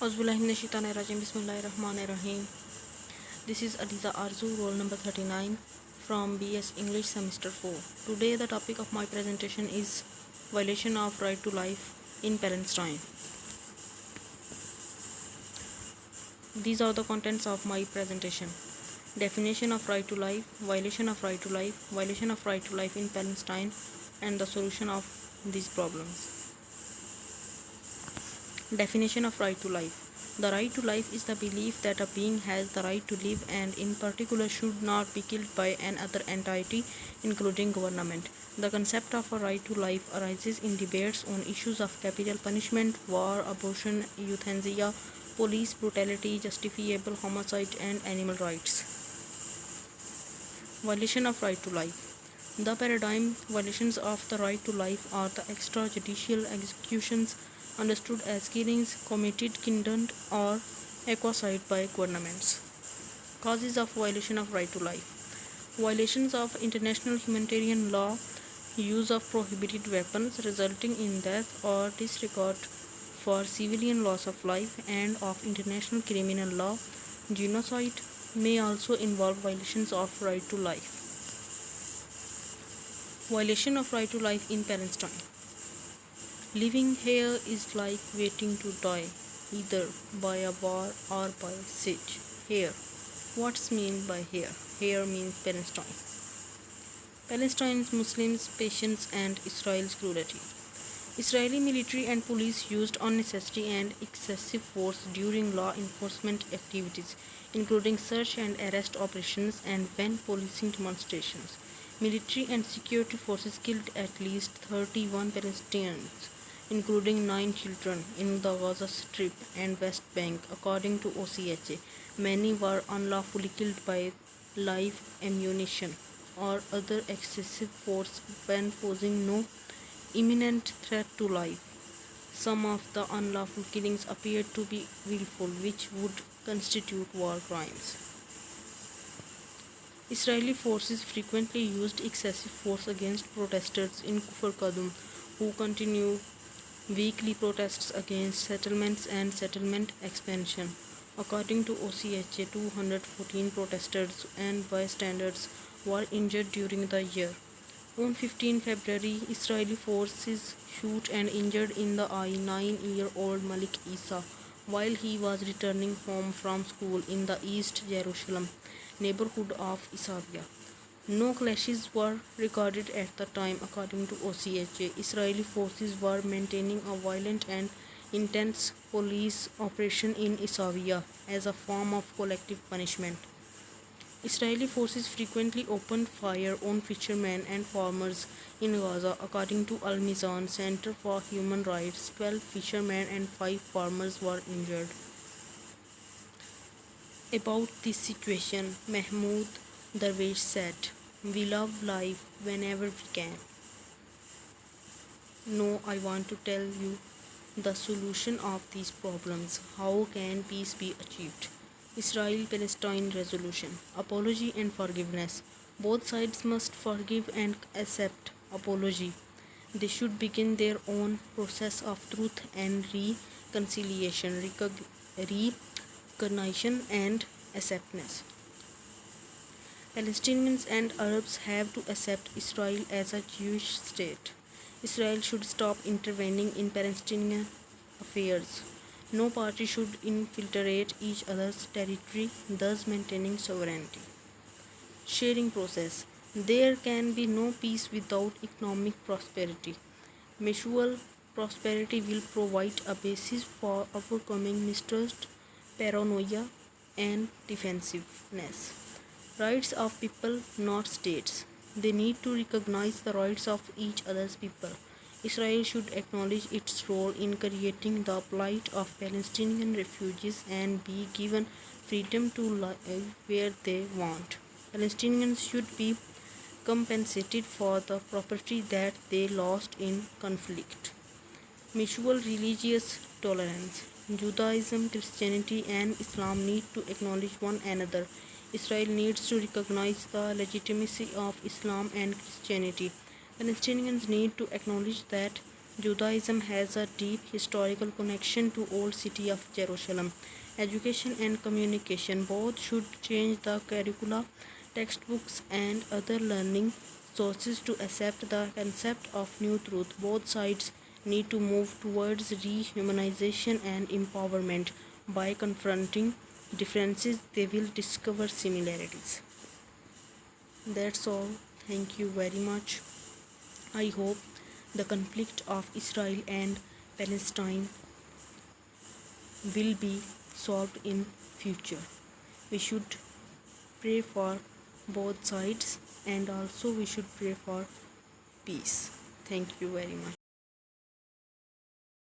Auzubillahiminash-shaytanir-rajim. Bismillahir-rahmanir-rahim. This is Aliza Arzu, roll number 39 from BS English semester 4. Today the topic of my presentation is violation of right to life in Palestine. These are the contents of my presentation. Definition of right to life, violation of right to life, violation of right to life in Palestine, and the solution of these problems. Definition of right to life. The right to life is the belief that a being has the right to live and in particular should not be killed by another entity, including government. The concept of a right to life arises in debates on issues of capital punishment, war, abortion, euthanasia, police brutality, justifiable homicide, and animal rights. Violation of right to life. The paradigm violations of the right to life are the extrajudicial executions understood as killings committed, kindled, or ecocide by governments. Causes of violation of right to life. Violations of international humanitarian law, use of prohibited weapons resulting in death or disregard for civilian loss of life, and of international criminal law. Genocide may also involve violations of right to life. Violation of right to life in Palestine. Living here is like waiting to die, either by a war or by siege. Here. What's meant by here? Here means Palestine. Palestine's Muslims' patience and Israel's cruelty. Israeli military and police used unnecessary and excessive force during law enforcement activities, including search and arrest operations and when policing demonstrations. Military and security forces killed at least 31 Palestinians, including 9 children, in the Gaza Strip and West Bank, according to OCHA. Many were unlawfully killed by live ammunition or other excessive force when posing no imminent threat to life. Some of the unlawful killings appeared to be willful, which would constitute war crimes. Israeli forces frequently used excessive force against protesters in Kufr Kadum, who continue weekly protests against settlements and settlement expansion. According to OCHA, 214 protesters and bystanders were injured during the year. On 15 February, Israeli forces shot and injured in the eye 9-year-old Malik Isa while he was returning home from school in the East Jerusalem neighborhood of Isavia. No clashes were recorded at the time, according to OCHA. Israeli forces were maintaining a violent and intense police operation in Isavia as a form of collective punishment. Israeli forces frequently opened fire on fishermen and farmers in Gaza, according to Al Mizan Center for Human Rights. 12 fishermen and 5 farmers were injured. About this situation, Mahmoud Darwish said, "We love life whenever we can. Now I want to tell you the solution of these problems. How can peace be achieved?" Israel-Palestine resolution. Apology and forgiveness. Both sides must forgive and accept apology. They should begin their own process of truth and reconciliation, recognition and acceptance. Palestinians and Arabs have to accept Israel as a Jewish state. Israel should stop intervening in Palestinian affairs. No party should infiltrate each other's territory, thus maintaining sovereignty. Sharing process. There can be no peace without economic prosperity. Mutual prosperity will provide a basis for overcoming mistrust, paranoia, and defensiveness. Rights of people, not states. They need to recognize the rights of each other's people. Israel should acknowledge its role in creating the plight of Palestinian refugees and be given freedom to live where they want. Palestinians should be compensated for the property that they lost in conflict. Mutual religious tolerance. Judaism, Christianity, and Islam need to acknowledge one another. Israel needs to recognize the legitimacy of Islam and Christianity. Palestinians need to acknowledge that Judaism has a deep historical connection to old city of Jerusalem. Education and communication both should change the curricula, textbooks and other learning sources to accept the concept of new truth. Both sides need to move towards rehumanization and empowerment. By confronting differences, they will discover similarities. That's all. Thank you very much. I hope the conflict of Israel and Palestine will be solved in future. We should pray for both sides and also we should pray for peace. Thank you very much.